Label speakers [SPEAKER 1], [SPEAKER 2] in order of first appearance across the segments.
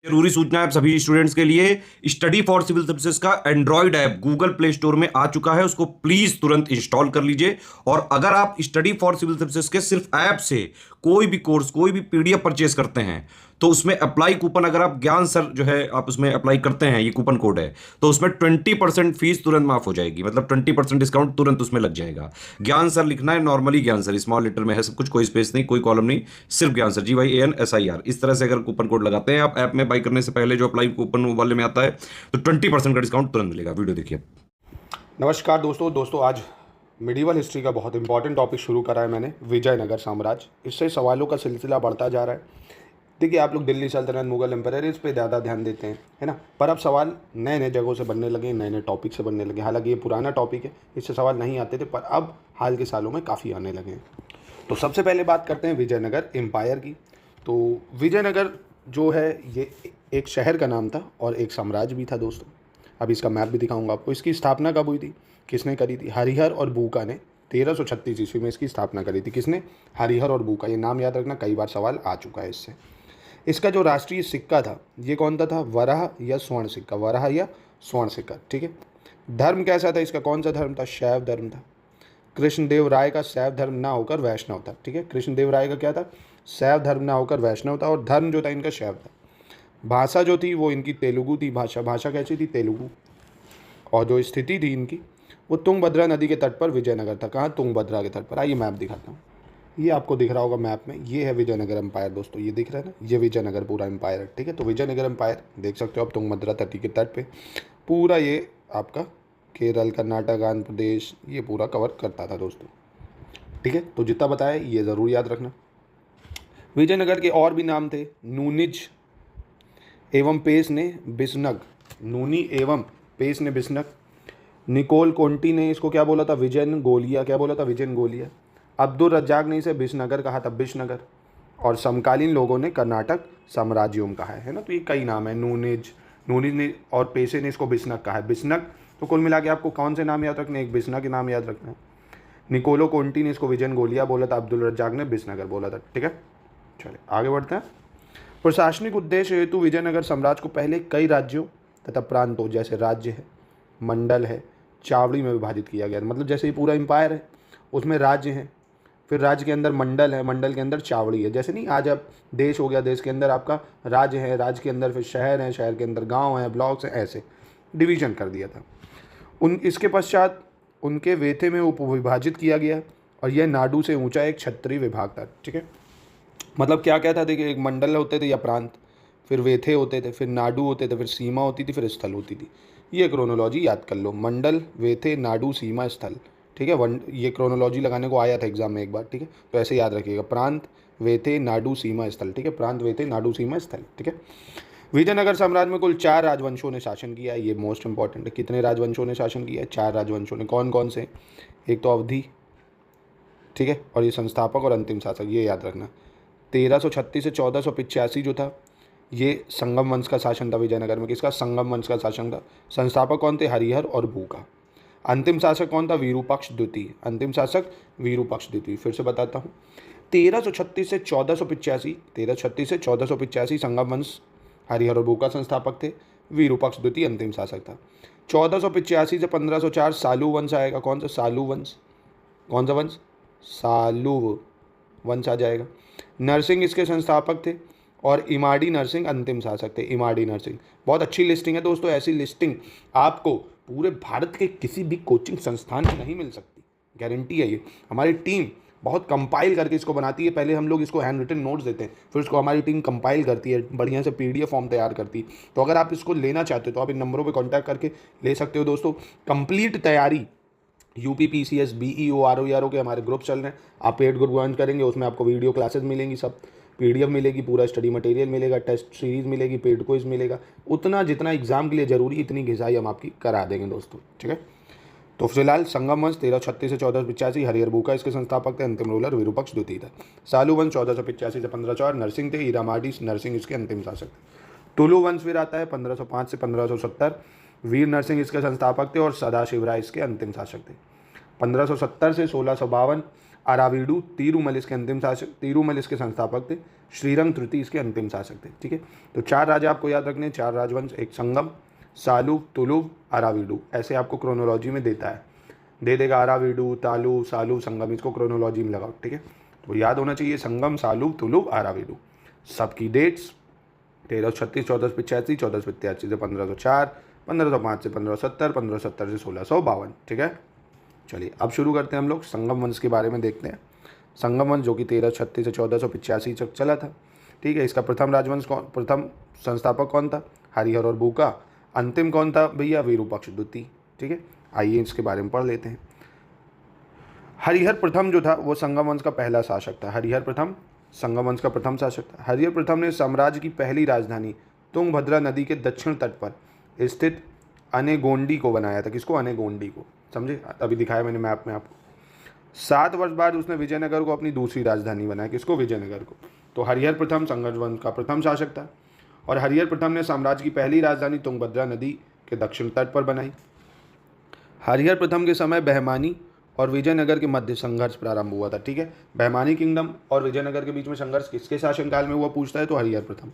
[SPEAKER 1] जरूरी सूचना है आप सभी स्टूडेंट्स के लिए। स्टडी फॉर सिविल सर्विसेज का Android app Google play store में आ चुका है, उसको प्लीज तुरंत इंस्टॉल कर लीजिए। और अगर आप स्टडी फॉर सिविल सर्विसेज के सिर्फ ऐप से कोई भी कोर्स, कोई भी पीडीएफ परचेस करते हैं, तो उसमें अप्लाई कूपन, अगर आप ज्ञान सर जो है आप उसमें अप्लाई करते हैं, ये कूपन कोड है, तो उसमें 20% फीस तुरंत माफ हो जाएगी। मतलब 20% डिस्काउंट तुरंत उसमें लग जाएगा। ज्ञान सर लिखना है, नॉर्मली ज्ञान सर स्मॉल लेटर में है सब कुछ, कोई स्पेस नहीं, कोई कॉलम नहीं, सिर्फ ज्ञान सर, GYANSIR। इस तरह से अगर कूपन कोड लगाते हैं आप ऐप में बाई करने से पहले, जो अप्लाई कूपन वाले में आता है, तो 20% का डिस्काउंट तुरंत मिलेगा। वीडियो देखिए।
[SPEAKER 2] नमस्कार दोस्तों आज मिडिवल हिस्ट्री का बहुत इंपॉर्टेंट टॉपिक शुरू करा है मैंने, विजयनगर साम्राज्य। इससे सवालों का सिलसिला बढ़ता जा रहा है। देखिए, आप लोग दिल्ली सल्तनत, मुगल एम्पायर, इस पे ज़्यादा ध्यान देते हैं, है ना। पर अब सवाल नए नए जगहों से बनने लगे, नए नए टॉपिक से बनने लगे। हालांकि ये पुराना टॉपिक है, इससे सवाल नहीं आते थे, पर अब हाल के सालों में काफ़ी आने लगे हैं। तो सबसे पहले बात करते हैं विजयनगर एम्पायर की। तो विजयनगर जो है ये एक शहर का नाम था और एक साम्राज्य भी था दोस्तों। अब इसका मैप भी दिखाऊंगा आपको। इसकी स्थापना कब हुई थी, किसने करी थी? हरिहर और बूका ने 1336 ईस्वी में इसकी स्थापना करी थी। किसने? हरिहर और बूका। ये नाम याद रखना, कई बार सवाल आ चुका है इससे। इसका जो राष्ट्रीय सिक्का था, ये कौन सा था? वराह या स्वर्ण सिक्का, वराह या स्वर्ण सिक्का, ठीक है। धर्म कैसा था इसका? कौन सा धर्म था? शैव धर्म था। कृष्णदेव राय का शैव धर्म ना होकर वैष्णव था, ठीक है। कृष्णदेव राय का क्या था? शैव धर्म ना होकर वैष्णव था, और धर्म जो था इनका शैव था। भाषा जो थी वो इनकी तेलुगु थी। भाषा कैसी थी? तेलुगु। और जो स्थिति थी इनकी, वो तुंगभद्रा नदी के तट पर विजयनगर था। कहाँ? तुंगभद्रा के तट पर। आइए मैप दिखाता हूँ। ये आपको दिख रहा होगा मैप में, ये है विजयनगर एम्पायर दोस्तों। ये दिख रहा है ना, ये विजयनगर पूरा एम्पायर है, ठीक है। तो विजयनगर एम्पायर देख सकते हो आप, तुंगभद्रा तटी के तट पे पूरा ये आपका केरल, कर्नाटक, आंध्र प्रदेश, ये पूरा कवर करता था दोस्तों, ठीक है। तो जितना बताया ये ज़रूर याद रखना। विजयनगर के और भी नाम थे, नूनिज एवं पेस ने बिस्नग। नूनी एवं पेस ने बिस्नग। निकोल कोंटी ने इसको क्या बोला था? विजयन गोलिया। क्या बोला था? विजयन गोलिया। अब्दुल रज्जाक ने इसे बिशनगर कहा था, बिशनगर। और समकालीन लोगों ने कर्नाटक साम्राज्योम कहा है ना। तो ये कई नाम है, नूनिज ने और पेशे ने इसको बिस्नग कहा है, बिस्नग। तो कुल मिला के आपको कौन से नाम याद रखने? एक बिस्नग के नाम याद रखना है। निकोलो कोंटी ने इसको विजयन गोलिया बोला था, अब्दुल रज्जाक ने बिशनगर बोला था, ठीक है। चलिए आगे बढ़ते हैं। प्रशासनिक उद्देश्य हेतु विजयनगर साम्राज्य को पहले कई राज्यों तथा प्रांतों, जैसे राज्य है, मंडल है, चावड़ी में विभाजित किया गया। मतलब जैसे ये पूरा एम्पायर है, उसमें राज्य हैं, फिर राज्य के अंदर मंडल है, मंडल के अंदर चावड़ी है। जैसे नहीं आज अब देश हो गया, देश के अंदर आपका राज्य है, राज्य के अंदर फिर शहर है, शहर के अंदर गांव है, ब्लॉक्स हैं, ऐसे डिवीजन कर दिया था। इसके पश्चात उनके वेथे में उपविभाजित किया गया, और यह नाडु से ऊंचा एक क्षत्रिय विभाग था, ठीक है। मतलब क्या क्या था? देखिए, एक मंडल होते थे या प्रांत, फिर वेथे होते थे, फिर नाडु होते थे, फिर सीमा होती थी, फिर स्थल होती थी। ये क्रोनोलॉजी याद कर लो, मंडल, वेथे, नाडु, सीमा, स्थल, ठीक है। ये क्रोनोलॉजी लगाने को आया था एग्जाम में एक बार, ठीक है। तो ऐसे याद रखिएगा, प्रांत, वेथे, नाडु, सीमा, स्थल, ठीक है। प्रांत, वेथे, नाडु, सीमा, स्थल, ठीक है। विजयनगर साम्राज्य में कुल 4 राजवंशों ने शासन किया है। ये मोस्ट इंपॉर्टेंट है। कितने राजवंशों ने शासन किया है? 4 राजवंशों ने। कौन कौन से? एक तो अवधि, ठीक है, और ये संस्थापक और अंतिम शासक, ये याद रखना। 1336 से 1485 जो था, ये संगम वंश का शासन था विजयनगर में। किसका? संगम वंश का शासन था। संस्थापक कौन थे? हरिहर और बूका। अंतिम शासक कौन था? विरूपाक्ष द्वितीय। अंतिम शासक विरूपाक्ष द्वितीय। फिर से बताता हूँ, 1336 से 1485, 1336 से 1485 संगम वंश, हरिहर और बूका संस्थापक थे, विरूपाक्ष द्वितीय अंतिम शासक था। 1485 से 1504 सालू वंश आएगा। कौन सा? सालू वंश। कौन सा वंश? सालू वंश आ जाएगा। नरसिंह इसके संस्थापक थे, और इमाड़ी नरसिंह अंतिम शासक थे। इमाड़ी नरसिंह। बहुत अच्छी लिस्टिंग है दोस्तों, ऐसी लिस्टिंग आपको पूरे भारत के किसी भी कोचिंग संस्थान में नहीं मिल सकती, गारंटी है ये। हमारी टीम बहुत कंपाइल करके इसको बनाती है। पहले हम लोग इसको हैंड रिटन नोट्स देते हैं, फिर उसको हमारी टीम कंपाइल करती है, बढ़िया से पीडीएफ फॉर्म तैयार करती है। तो अगर आप इसको लेना चाहते हो तो आप इन नंबरों पर कॉन्टैक्ट करके ले सकते हो दोस्तों। कंप्लीट तैयारी UPPCS BEO ROERO के हमारे ग्रुप चल रहे हैं। आप पेड ग्रुप ज्वाइन करेंगे, उसमें आपको वीडियो क्लासेस मिलेंगी, सब PDF मिलेगी, पूरा स्टडी मटेरियल मिलेगा, टेस्ट सीरीज मिलेगी, पेड क्विज मिलेगा। उतना जितना एग्जाम के लिए जरूरी, इतनी घिसाई हम आपकी करा देंगे दोस्तों, ठीक है। तो फिलहाल संगम वंश 1336 से 1485, हरिहर बूका इसके संस्थापक थे, अंतिम रूलर विरूपाक्ष द्वितीय था। सालू वंश 1485 से 1504 नरसिंह थे, हीरामाडी नरसिंह इसके अंतिम शासक थे। टुलू वंश फिर आता है 1505 से 1570, वीर नरसिंह इसके संस्थापक थे, और सदाशिव राय इसके अंतिम शासक थे। 1570 से 1652 अराविडु तिरुमल इसके अंतिम शासक, तिरुमल इसके संस्थापक थे, श्रीरंग तृतीय इसके अंतिम शासक थे। ठीक है, तो 4 राजा आपको याद रखने, 4 राजवंश, एक संगम, सालुव, तुलुव, अराविडु, ऐसे आपको क्रोनोलॉजी में देता है, दे देगा अराविडु, तालु, सालुव, संगम, इसको क्रोनोलॉजी में लगाओ। ठीक है, तो याद होना चाहिए संगम, सालुव, तुलुव, अराविडु। सबकी डेट्स 1336, 1485, 1485 से 1504, 1505 से 1570, 1570 से 1652। ठीक है, चलिए अब शुरू करते हैं हम लोग संगम वंश के बारे में देखते हैं। संगम वंश जो कि 1336 से 1485 तक चला था। ठीक है, इसका प्रथम राजवंश कौन, प्रथम संस्थापक कौन था? हरिहर और भूका। अंतिम कौन था भैया? विरूपाक्ष द्वितीय। ठीक है, आइए इसके बारे में पढ़ लेते हैं। हरिहर प्रथम जो था वो संगम वंश का पहला शासक था। हरिहर प्रथम संगम वंश का प्रथम शासक था। हरिहर प्रथम ने साम्राज्य की पहली राजधानी तुंगभद्रा नदी के दक्षिण तट पर स्थित अनेगोंडी को बनाया था। किसको? अनेगोंडी को, समझे? अभी दिखाया मैंने मैप में आपको। 7 वर्ष बाद उसने विजयनगर को अपनी दूसरी राजधानी बनाया। किसको? विजयनगर को। तो हरिहर प्रथम संगम वंश का प्रथम शासक था और हरिहर प्रथम ने साम्राज्य की पहली राजधानी तुंगभद्रा नदी के दक्षिण तट पर बनाई। हरिहर प्रथम के समय बहमानी और विजयनगर के मध्य संघर्ष प्रारंभ हुआ था। ठीक है, बहमानी किंगडम और विजयनगर के बीच में संघर्ष किसके शासनकाल में हुआ पूछता है तो हरिहर प्रथम।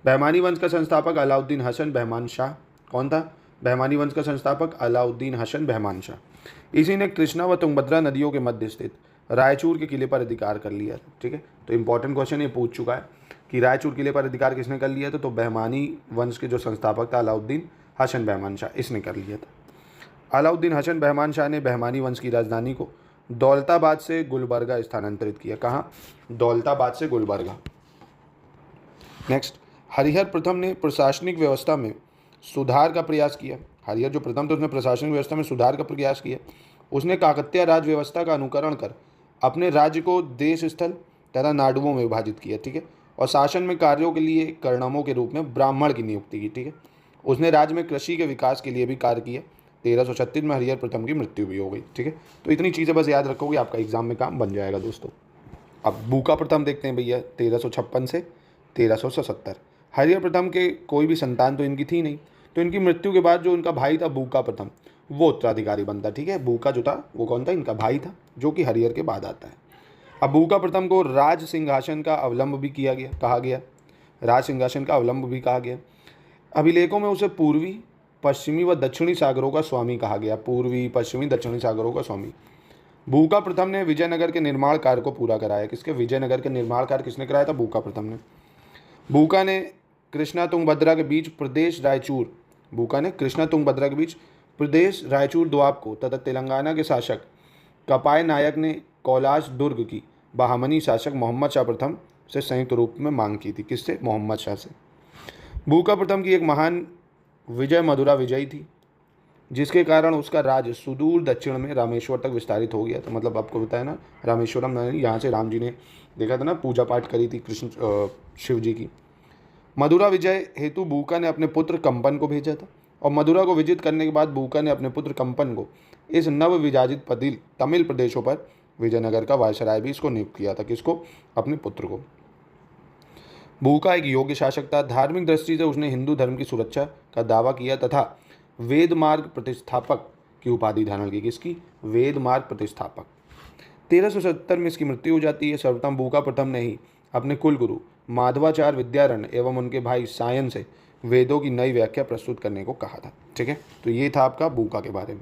[SPEAKER 2] बहमानी वंश का संस्थापक अलाउद्दीन हसन बहमान शाह। कौन था? बहमानी वंश का संस्थापक अलाउद्दीन हसन बहमान शाह। इसी ने कृष्णा व तुंगभद्रा नदियों के मध्य स्थित रायचूर के किले पर अधिकार कर लिया था। ठीक है, तो इंपॉर्टेंट क्वेश्चन ये पूछ चुका है कि रायचूर किले पर अधिकार किसने कर लिया था? तो बहमानी वंश के जो संस्थापक था अलाउद्दीन हसन बहमान शाह, इसने कर लिया था। अलाउद्दीन हसन बहमान शाह ने बहमानी वंश की राजधानी को दौलताबाद से गुलबर्गा स्थानांतरित किया। कहाँ? दौलताबाद से गुलबर्गा। नेक्स्ट, हरिहर प्रथम ने प्रशासनिक व्यवस्था में सुधार का प्रयास किया। हरिहर जो प्रथम था उसने प्रशासनिक व्यवस्था में सुधार का प्रयास किया। उसने काकतीय राज व्यवस्था का अनुकरण कर अपने राज्य को देश स्थल तथा नाडुओं में विभाजित किया। ठीक है, और शासन में कार्यों के लिए कर्णमों के रूप में ब्राह्मण की नियुक्ति की। ठीक है, उसने राज्य में कृषि के विकास के लिए भी कार्य किया। 1336 में हरिहर प्रथम की मृत्यु भी हो गई। ठीक है, तो इतनी चीज़ें बस याद रखोगे, आपका एग्जाम में काम बन जाएगा दोस्तों। अब भूका प्रथम देखते हैं भैया, 1356 से 1377। हरिहर प्रथम के कोई भी संतान तो इनकी थी नहीं, तो इनकी मृत्यु के बाद जो इनका भाई था भूका प्रथम, वो उत्तराधिकारी बनता। ठीक है, भूका जो था वो कौन था? इनका भाई था, जो कि हरिहर के बाद आता है। अब भूका प्रथम को राज सिंहासन का अवलंब भी कहा गया। राज सिंहासन का अवलंब भी कहा गया। अभिलेखों में उसे पूर्वी, पश्चिमी व दक्षिणी सागरों का स्वामी कहा गया। पूर्वी, पश्चिमी, दक्षिणी सागरों का स्वामी। भूका प्रथम ने विजयनगर के निर्माण कार्य को पूरा कराया। किसके? विजयनगर के निर्माण कार्य किसने कराया था? भूका प्रथम ने। भूका ने कृष्णा तुंगभद्रा के बीच प्रदेश रायचूर, भूका ने कृष्णा तुंगभद्रा के बीच प्रदेश रायचूर द्वाब को तथा तेलंगाना के शासक कपाय नायक ने कैलाश दुर्ग की बहामनी शासक मोहम्मद शाह प्रथम से संयुक्त रूप में मांग की थी। किससे? मोहम्मद शाह से। भूका प्रथम की एक महान विजय मधुरा विजयी थी, जिसके कारण उसका राज्य सुदूर दक्षिण में रामेश्वर तक विस्तारित हो गया था। मतलब आपको बताया ना, रामेश्वरम, यहाँ से राम जी ने देखा था ना, पूजा पाठ करी थी कृष्ण शिव जी की। मधुरा विजय हेतु भूका ने अपने पुत्र कंपन को भेजा था और मधुरा को विजित करने के बाद भूका ने अपने पुत्र कंपन को इस नव विभाजित तमिल प्रदेशों पर विजयनगर का वायसराय भी इसको नियुक्त किया था। किसको? अपने पुत्र को। भूका एक योग्य शासक था। धार्मिक दृष्टि से उसने हिंदू धर्म की सुरक्षा का दावा किया तथा वेद मार्ग प्रतिष्ठापक की उपाधि धारण की। किसकी? वेद मार्ग प्रतिष्ठापक। 1370 में इसकी मृत्यु हो जाती है। सर्वप्रथम भूका प्रथम ने ही अपने कुलगुरु माधवाचार्य विद्यारण्य एवं उनके भाई सायन से वेदों की नई व्याख्या प्रस्तुत करने को कहा था। ठीक है, तो ये था आपका भूका के बारे में।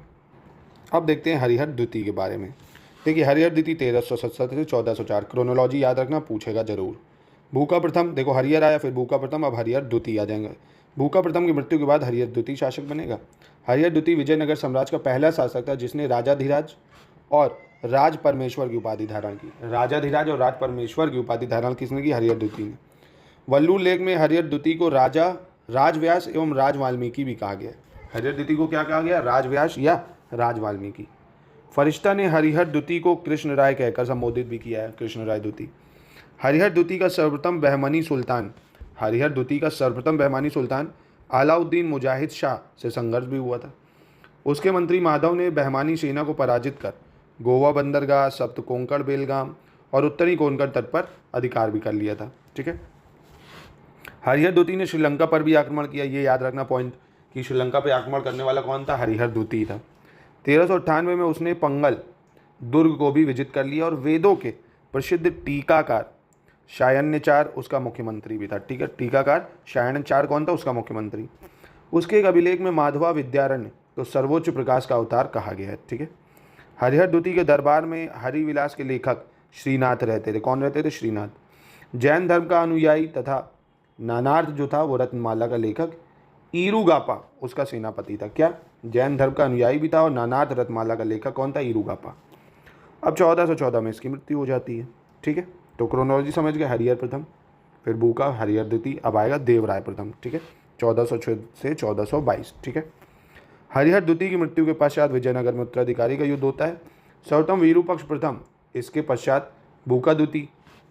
[SPEAKER 2] अब देखते हैं हरिहर द्वितीय के बारे में। देखिए, हरिहर द्वितीय 1377 से 1404। क्रोनोलॉजी याद रखना, पूछेगा जरूर। भूका प्रथम, देखो हरिहर आया, फिर भूका प्रथम, अब हरिहर द्वितीय आ जाएंगे। भूका प्रथम की मृत्यु के बाद हरिहर द्वितीय शासक बनेगा। हरिहर द्वितीय विजयनगर साम्राज्य का पहला शासक था जिसने राजाधिराज और राज परमेश्वर की उपाधि धारण की। राजाधिराज और राज परमेश्वर की उपाधि धारण किसने की? हरिहर द्वितीय ने। वल्लूर लेख में हरिहर द्वितीय को राजा राजव्यास एवं राज वाल्मीकि भी कहा गया। हरिहर द्वितीय को क्या कहा गया? राजव्यास या राज वाल्मीकि। फरिश्ता ने हरिहर द्वितीय को कृष्ण राय कहकर संबोधित भी किया है, कृष्ण राय द्वितीय। हरिहर द्वितीय का सर्वप्रथम बहमनी सुल्तान, हरिहर द्वितीय का सर्वप्रथम बहमानी सुल्तान अलाउद्दीन मुजाहिद शाह से संघर्ष भी हुआ था। उसके मंत्री माधव ने बहमानी सेना को पराजित कर गोवा बंदरगाह, सप्त कोंकण बेलगाम और उत्तरी कोंकण तट पर अधिकार भी कर लिया था। ठीक है, हरिहर द्वितीय ने श्रीलंका पर भी आक्रमण किया। ये याद रखना पॉइंट कि श्रीलंका पर आक्रमण करने वाला कौन था? हरिहर द्वितीय था। 1398 में उसने पंगल दुर्ग को भी विजित कर लिया और वेदों के प्रसिद्ध टीकाकार शायन्यचार उसका मुख्यमंत्री भी था। ठीक है, टीकाकार शायन्यचार कौन था? उसका मुख्यमंत्री। उसके एक अभिलेख में माधवा विद्यारण्य तो सर्वोच्च प्रकाश का अवतार कहा गया है। ठीक है, हरिहर द्वितीय के दरबार में हरिविलास के लेखक श्रीनाथ रहते थे। कौन रहते थे? श्रीनाथ। जैन धर्म का अनुयायी तथा नानार्थ जो था वो रत्नमाला का लेखक ईरुगापा उसका सेनापति था। क्या? जैन धर्म का अनुयायी भी था और नानार्थ रत्नमाला का लेखक कौन था? ईरुगापा। अब 1414 में इसकी मृत्यु हो जाती है। ठीक है, तो क्रोनोलॉजी समझ गए। हरिहर प्रथम, फिर बूका, हरिहर द्वितीय, अब आएगा देवराय प्रथम। ठीक है, 1406 से 1422। ठीक है, हरिहर द्वितीय की मृत्यु के पश्चात विजयनगर में उत्तराधिकारी का युद्ध होता है। सर्वोत्तम वीरूपक्ष प्रथम, इसके पश्चात बूका द्वितीय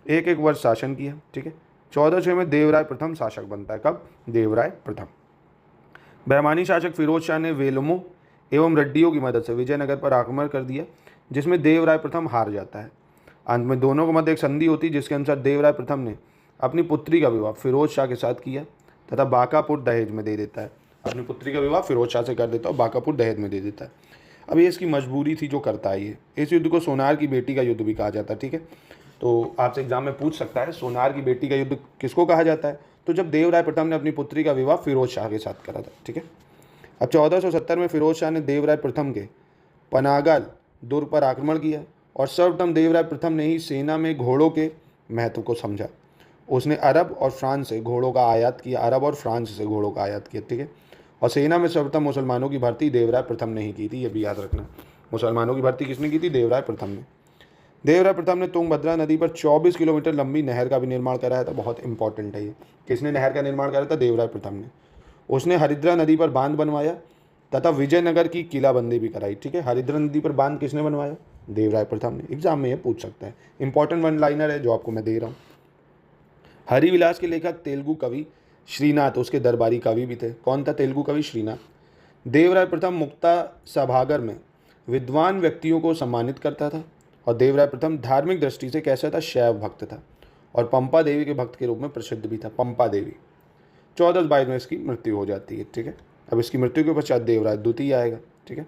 [SPEAKER 2] एक एक वर्ष शासन किया। ठीक है, 1406 में देवराय प्रथम शासक बनता है। कब? देवराय प्रथम। बहमानी शासक फिरोज शाह ने वेलमो एवं रेड्डियों की मदद से विजयनगर पर आक्रमण कर दिया, जिसमें देवराय प्रथम हार जाता है। अंत में दोनों के मध्य एक संधि होती है, जिसके अनुसार देवराय प्रथम ने अपनी पुत्री का विवाह फिरोज शाह के साथ किया तथा बांकापुर दहेज में दे देता है। अपनी पुत्री का विवाह फिरोज शाह से कर देता है और बांकापुर दहेज में दे देता है। अब ये इसकी मजबूरी थी जो करता है ये। इस युद्ध को सोनार की बेटी का युद्ध भी कहा जाता है। ठीक है, तो आपसे एग्जाम में पूछ सकता है सोनार की बेटी का युद्ध किसको कहा जाता है? तो जब देवराय प्रथम ने अपनी पुत्री का विवाह फिरोज शाह के साथ करा था। ठीक है, अब 1470 में फिरोज शाह ने देवराय प्रथम के पनागल दुर्ग पर आक्रमण किया और सर्वप्रथम देवराय प्रथम ने ही सेना में घोड़ों के महत्व को समझा। उसने अरब और फ्रांस से घोड़ों का आयात किया। अरब और फ्रांस से घोड़ों का आयात किया। ठीक है, और सेना में सर्वप्रथम मुसलमानों की भर्ती देवराय प्रथम ने ही की थी। ये भी याद रखना, मुसलमानों की भर्ती किसने की थी? देवराय प्रथम ने। देवराय प्रथम ने तुंगभद्रा नदी पर 24 किलोमीटर लंबी नहर का भी निर्माण कराया था। बहुत इंपॉर्टेंट है ये। किसने नहर का निर्माण कराया था? देवराय प्रथम ने। उसने हरिद्रा नदी पर बांध बनवाया तथा विजयनगर की किलाबंदी भी कराई। ठीक है, हरिद्रा नदी पर बांध किसने बनवाया? देवराय प्रथम ने। एग्जाम में ये पूछ सकता है, इंपॉर्टेंट वन लाइनर है जो आपको मैं दे रहा हूँ। हरिविलास के लेखक तेलुगु कवि श्रीनाथ उसके दरबारी कवि भी थे। कौन था तेलुगु कवि? श्रीनाथ। देवराय प्रथम मुक्ता सभागार में विद्वान व्यक्तियों को सम्मानित करता था और देवराय प्रथम धार्मिक दृष्टि से कैसा था? शैव भक्त था और पंपा देवी के भक्त के रूप में प्रसिद्ध भी था। पंपा देवी। 1422 में इसकी मृत्यु हो जाती है। ठीक है, अब इसकी मृत्यु के पश्चात देवराय द्वितीय आएगा। ठीक है,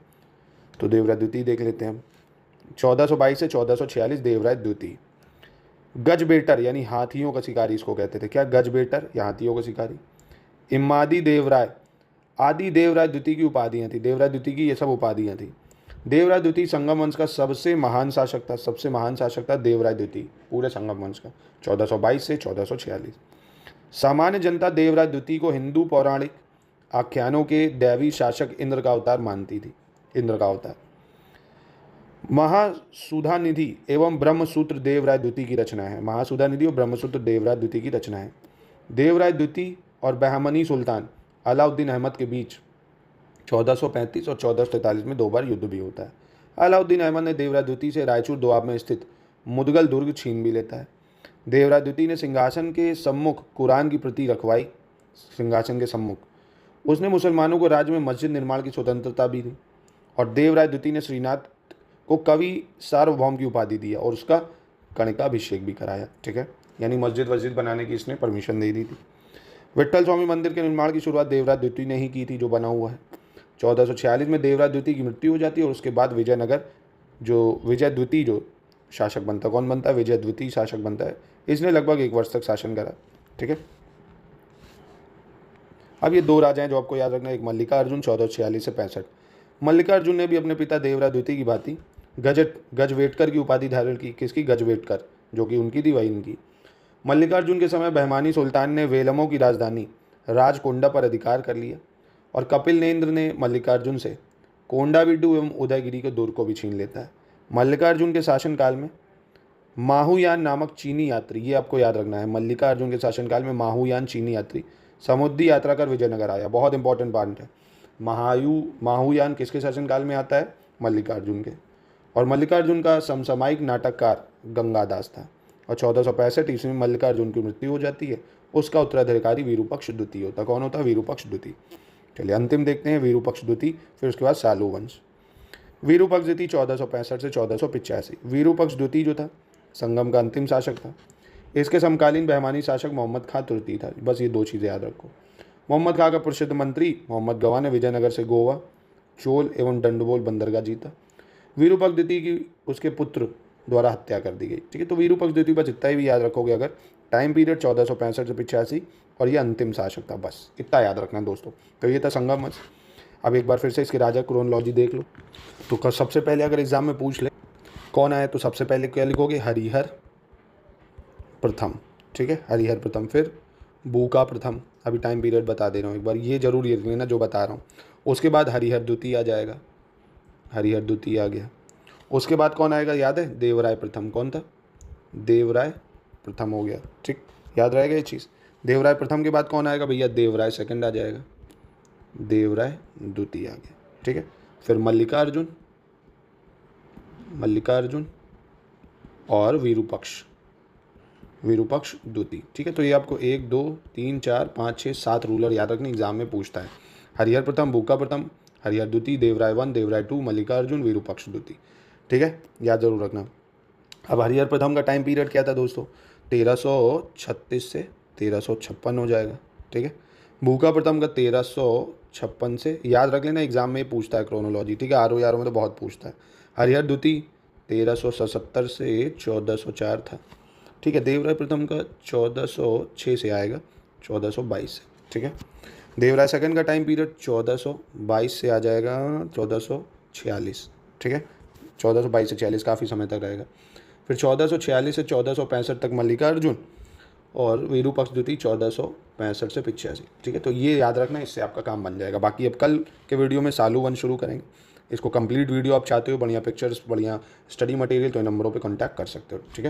[SPEAKER 2] तो देवराय द्वितीय देख लेते हैं हम। 1422 से 1446 देवराय द्वितीय। गजबेटर यानी हाथियों का शिकारी इसको कहते थे। क्या? गजबेटर या हाथियों का शिकारी। इमादी देवराय आदि देवराय द्वितीय की उपाधियाँ थी। देवराय द्वितीय की ये सब उपाधियाँ थी। देवराय द्वितीय संगम वंश का सबसे महान शासक था। सबसे महान शासक था देवराय द्वितीय पूरे संगम वंश का, 1422 से 1446। सामान्य जनता देवराय द्वितीय को हिंदू पौराणिक आख्यानों के दैवी शासक इंद्र का अवतार मानती थी। इंद्र का अवतार। महासुधा निधि एवं ब्रह्मसूत्र देवराय द्वितीय की रचना है। महासुधा निधि और ब्रह्मसूत्र देवराय द्वितीय की रचना है। देवराय द्वितीय और बहमनी सुल्तान अलाउद्दीन अहमद के बीच 1435 और 1443 में 2 बार युद्ध भी होता है। अलाउद्दीन अहमद ने देवराय द्वितीय से रायचूर दोआब में स्थित मुदगल दुर्ग छीन भी लेता है। देवराय द्वितीय ने सिंहासन के सम्मुख कुरान की प्रति रखवाई। सिंहासन के सम्मुख उसने मुसलमानों को राज्य में मस्जिद निर्माण की स्वतंत्रता भी दी और देवराय द्वितीय ने श्रीनाथ को कवि सार्वभौम की उपाधि दिया और उसका कणिकाभिषेक भी कराया। ठीक है, यानी मस्जिद बनाने की इसने परमिशन दे दी थी। विट्ठल स्वामी मंदिर के निर्माण की शुरुआत देवराय द्वितीय ने ही की थी, जो बना हुआ है। 1446 में देवराय द्वितीय की मृत्यु हो जाती है और उसके बाद विजय द्वितीय जो शासक बनता है। कौन बनता है? विजय द्वितीय शासक बनता है। इसने लगभग 1 वर्ष तक शासन करा। ठीक है, अब ये 2 राजा हैं जो आपको याद रखना है। एक मल्लिकार्जुन 1446 से 65। मल्लिकार्जुन ने भी अपने पिता देवराय द्वितीय की भांति गजवेटकर की उपाधि धारण की। किसकी? गजवेटकर, जो कि उनकी थी वही इनकी। मल्लिकार्जुन के समय बहमानी सुल्तान ने वेलमों की राजधानी राजकोंडा पर अधिकार कर लिया और कपिलनेंद्र ने मल्लिकार्जुन से कोंडाविड्डू एवं उदयगिरी के दुर्ग को भी छीन लेता है। मल्लिकार्जुन के शासनकाल में माहुयान नामक चीनी यात्री, ये आपको याद रखना है, मल्लिकार्जुन के शासनकाल में माहुयान चीनी यात्री समुद्री यात्रा कर विजयनगर आया। बहुत इंपॉर्टेंट पॉइंट है। माहुयान किसके शासनकाल में आता है? मल्लिकार्जुन के। और मल्लिकार्जुन का समसामयिक नाटककार गंगादास था और 1465 ईस्वी में मल्लिकार्जुन की मृत्यु हो जाती है। उसका उत्तराधिकारी वीरूपक्ष द्वितीय होता। कौन होता? वीरूपक्ष द्वितीय। चलिए अंतिम देखते हैं, वीरूपक्ष द्वितीय, फिर उसके बाद सालू वंश। वीरूपक्ष द्वितीय 1465 से 1485। वीरूपक्ष द्वितीय जो था संगम का अंतिम शासक था। इसके समकालीन बहमानी शासक मोहम्मद खां तृतीय था। बस ये 2 चीज़ें याद रखो। मोहम्मद खां का प्रसिद्ध मंत्री मोहम्मद गवा ने विजयनगर से गोवा, चोल एवं डंडबोल बंदरगाह जीता। वीरूपक्ष द्वितीय की उसके पुत्र द्वारा हत्या कर दी गई। ठीक है, तो विरूपाक्ष द्वितीय बस इतना ही भी याद रखोगे अगर। टाइम पीरियड 1465 से 85 और ये अंतिम शासक था, बस इतना याद रखना है दोस्तों। तो ये था संगम वंश। अब एक बार फिर से इसके राजा क्रोनोलॉजी देख लो। तो सबसे पहले अगर एग्जाम में पूछ ले कौन आया तो सबसे पहले क्या लिखोगे, हरिहर प्रथम। ठीक है, हरिहर प्रथम। फिर बूका प्रथम, अभी टाइम पीरियड बता दे रहा हूँ एक बार, ये जरूर लिख लेना जो बता रहा हूँ। उसके बाद हरिहर द्वितीय आ जाएगा, हरिहर द्वितीय आ गया। उसके बाद कौन आएगा याद है, देवराय प्रथम। कौन था, देवराय प्रथम हो गया। ठीक, याद रहेगा ये चीज़। देवराय प्रथम के बाद कौन आएगा भैया, देवराय सेकंड आ जाएगा, देवराय द्वितीय आ गया। ठीक है, फिर मल्लिकार्जुन, मल्लिकार्जुन और विरूपाक्ष, विरूपाक्ष द्वितीय। ठीक है, तो ये आपको 1 2 3 4 5 6 7 रूलर याद रखने, एग्जाम में पूछता है। हरिहर प्रथम, बूका प्रथम, हरिहर द्वितीय, देवराय 1, देवराय 2, मल्लिकार्जुन, विरूपाक्ष द्वितीय। ठीक है, याद जरूर रखना। अब हरिहर प्रथम का टाइम पीरियड क्या था दोस्तों, 1336 से 1356 हो जाएगा। ठीक है, बूका प्रथम का 1356 से, याद रख लेना एग्जाम में पूछता है क्रोनोलॉजी। ठीक है, RO में तो बहुत पूछता है। हरिहर द्वितीय 1377 से 1404 था। ठीक है, देवराय प्रथम का 1406 से आएगा 1422 से। ठीक है, देवराय सेकंड का टाइम पीरियड 1422 से आ जाएगा 1446। ठीक है, 1422 से 46 काफ़ी समय तक रहेगा। फिर 1446 से 1465 तक मल्लिकार्जुन और विरूपाक्ष द्वितीय 1465 से 85। ठीक है, तो ये याद रखना, इससे आपका काम बन जाएगा। बाकी अब कल के वीडियो में सालू वंश शुरू करेंगे। इसको कंप्लीट वीडियो आप चाहते हो, बढ़िया पिक्चर्स, बढ़िया स्टडी मटेरियल, तो इन नंबरों पे कांटेक्ट कर सकते हो। ठीक है।